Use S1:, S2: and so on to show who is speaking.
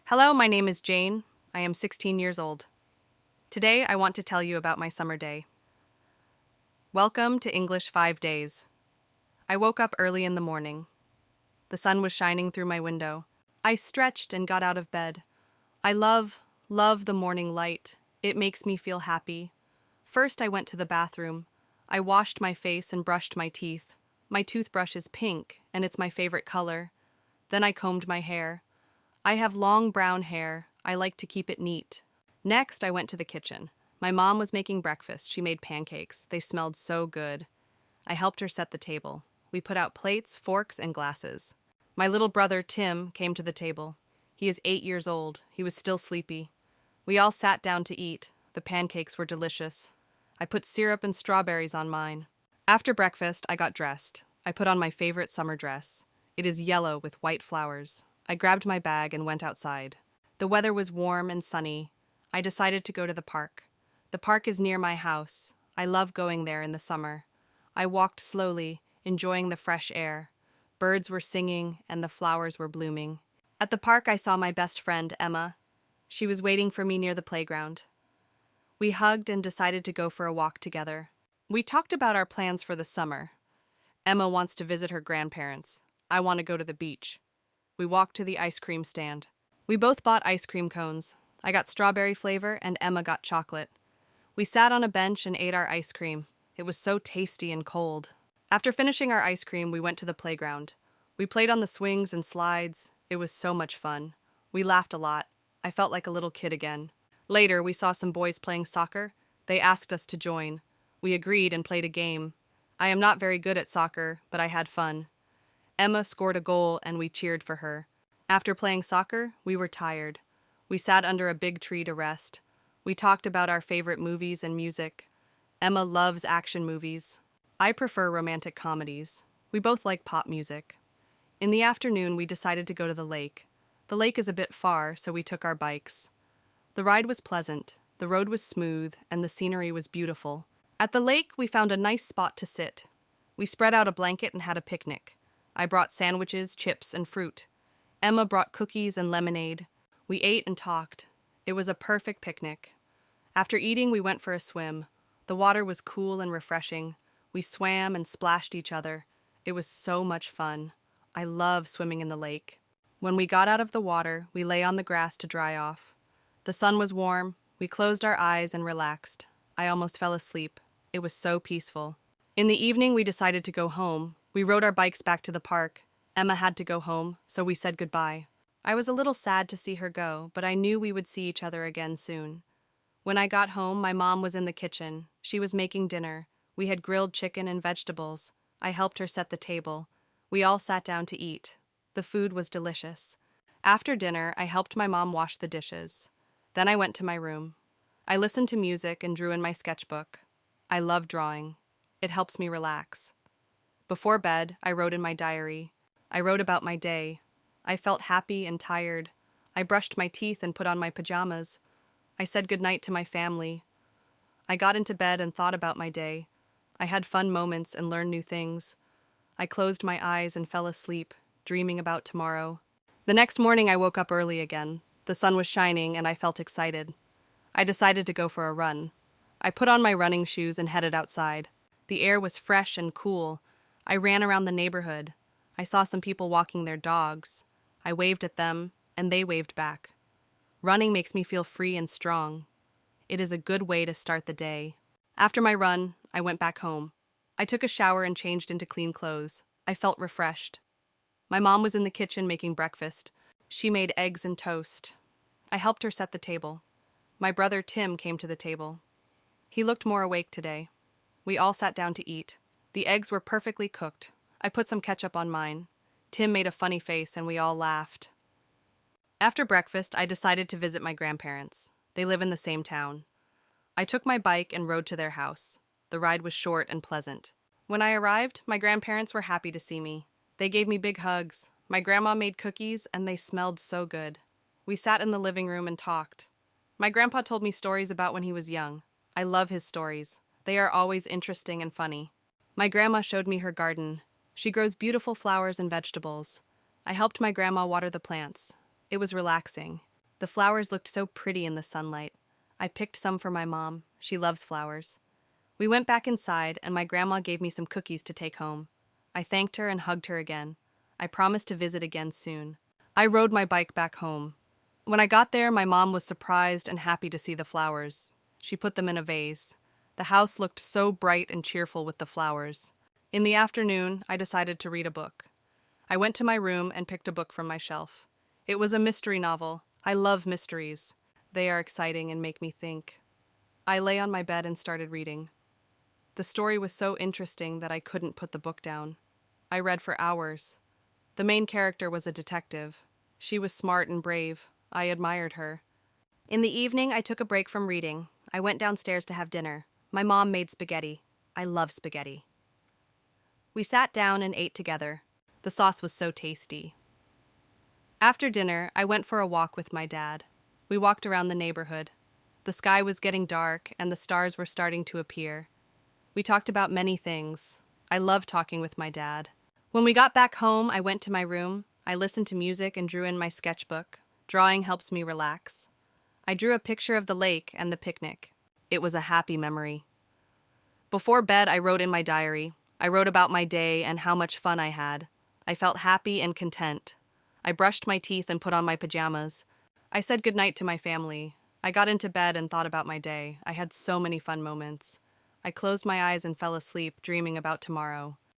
S1: Hello, my name is Jane. I am 16 years old. Today, I want to tell you about my summer day. Welcome to English 5 Days. I woke up early in the morning. The sun was shining through my window. I stretched and got out of bed. I love the morning light. It makes me feel happy. First, I went to the bathroom. I washed my face and brushed my teeth. My toothbrush is pink, and it's my favorite color. Then I combed my hair. I have long brown hair. I like to keep it neat. Next, I went to the kitchen. My mom was making breakfast. She made pancakes. They smelled so good. I helped her set the table. We put out plates, forks, and glasses. My little brother, Tim, came to the table. He is 8 years old. He was still sleepy. We all sat down to eat. The pancakes were delicious. I put syrup and strawberries on mine. After breakfast, I got dressed. I put on my favorite summer dress. It is yellow with white flowers. I grabbed my bag and went outside. The weather was warm and sunny. I decided to go to the park. The park is near my house. I love going there in the summer. I walked slowly, enjoying the fresh air. Birds were singing and the flowers were blooming. At the park, I saw my best friend, Emma. She was waiting for me near the playground. We hugged and decided to go for a walk together. We talked about our plans for the summer. Emma wants to visit her grandparents. I want to go to the beach. We walked to the ice cream stand. We both bought ice cream cones. I got strawberry flavor and Emma got chocolate. We sat on a bench and ate our ice cream. It was so tasty and cold. After finishing our ice cream, we went to the playground. We played on the swings and slides. It was so much fun. We laughed a lot. I felt like a little kid again. Later, we saw some boys playing soccer. They asked us to join. We agreed and played a game. I am not very good at soccer, but I had fun. Emma scored a goal and we cheered for her. After playing soccer, we were tired. We sat under a big tree to rest. We talked about our favorite movies and music. Emma loves action movies. I prefer romantic comedies. We both like pop music. In the afternoon, we decided to go to the lake. The lake is a bit far, so we took our bikes. The ride was pleasant. The road was smooth, and the scenery was beautiful. At the lake, we found a nice spot to sit. We spread out a blanket and had a picnic. I brought sandwiches, chips, and fruit. Emma brought cookies and lemonade. We ate and talked. It was a perfect picnic. After eating, we went for a swim. The water was cool and refreshing. We swam and splashed each other. It was so much fun. I love swimming in the lake. When we got out of the water, we lay on the grass to dry off. The sun was warm. We closed our eyes and relaxed. I almost fell asleep. It was so peaceful. In the evening, we decided to go home. We rode our bikes back to the park. Emma had to go home, so we said goodbye. I was a little sad to see her go, but I knew we would see each other again soon. When I got home, my mom was in the kitchen. She was making dinner. We had grilled chicken and vegetables. I helped her set the table. We all sat down to eat. The food was delicious. After dinner, I helped my mom wash the dishes. Then I went to my room. I listened to music and drew in my sketchbook. I love drawing. It helps me relax. Before bed, I wrote in my diary. I wrote about my day. I felt happy and tired. I brushed my teeth and put on my pajamas. I said goodnight to my family. I got into bed and thought about my day. I had fun moments and learned new things. I closed my eyes and fell asleep, dreaming about tomorrow. The next morning, I woke up early again. The sun was shining and I felt excited. I decided to go for a run. I put on my running shoes and headed outside. The air was fresh and cool. I ran around the neighborhood. I saw some people walking their dogs. I waved at them, and they waved back. Running makes me feel free and strong. It is a good way to start the day. After my run, I went back home. I took a shower and changed into clean clothes. I felt refreshed. My mom was in the kitchen making breakfast. She made eggs and toast. I helped her set the table. My brother Tim came to the table. He looked more awake today. We all sat down to eat. The eggs were perfectly cooked. I put some ketchup on mine. Tim made a funny face and we all laughed. After breakfast, I decided to visit my grandparents. They live in the same town. I took my bike and rode to their house. The ride was short and pleasant. When I arrived, my grandparents were happy to see me. They gave me big hugs. My grandma made cookies and they smelled so good. We sat in the living room and talked. My grandpa told me stories about when he was young. I love his stories. They are always interesting and funny. My grandma showed me her garden. She grows beautiful flowers and vegetables. I helped my grandma water the plants. It was relaxing. The flowers looked so pretty in the sunlight. I picked some for my mom. She loves flowers. We went back inside, and my grandma gave me some cookies to take home. I thanked her and hugged her again. I promised to visit again soon. I rode my bike back home. When I got there, my mom was surprised and happy to see the flowers. She put them in a vase. The house looked so bright and cheerful with the flowers. In the afternoon, I decided to read a book. I went to my room and picked a book from my shelf. It was a mystery novel. I love mysteries. They are exciting and make me think. I lay on my bed and started reading. The story was so interesting that I couldn't put the book down. I read for hours. The main character was a detective. She was smart and brave. I admired her. In the evening, I took a break from reading. I went downstairs to have dinner. My mom made spaghetti. I love spaghetti. We sat down and ate together. The sauce was so tasty. After dinner, I went for a walk with my dad. We walked around the neighborhood. The sky was getting dark and the stars were starting to appear. We talked about many things. I love talking with my dad. When we got back home, I went to my room. I listened to music and drew in my sketchbook. Drawing helps me relax. I drew a picture of the lake and the picnic. It was a happy memory. Before bed, I wrote in my diary. I wrote about my day and how much fun I had. I felt happy and content. I brushed my teeth and put on my pajamas. I said goodnight to my family. I got into bed and thought about my day. I had so many fun moments. I closed my eyes and fell asleep, dreaming about tomorrow.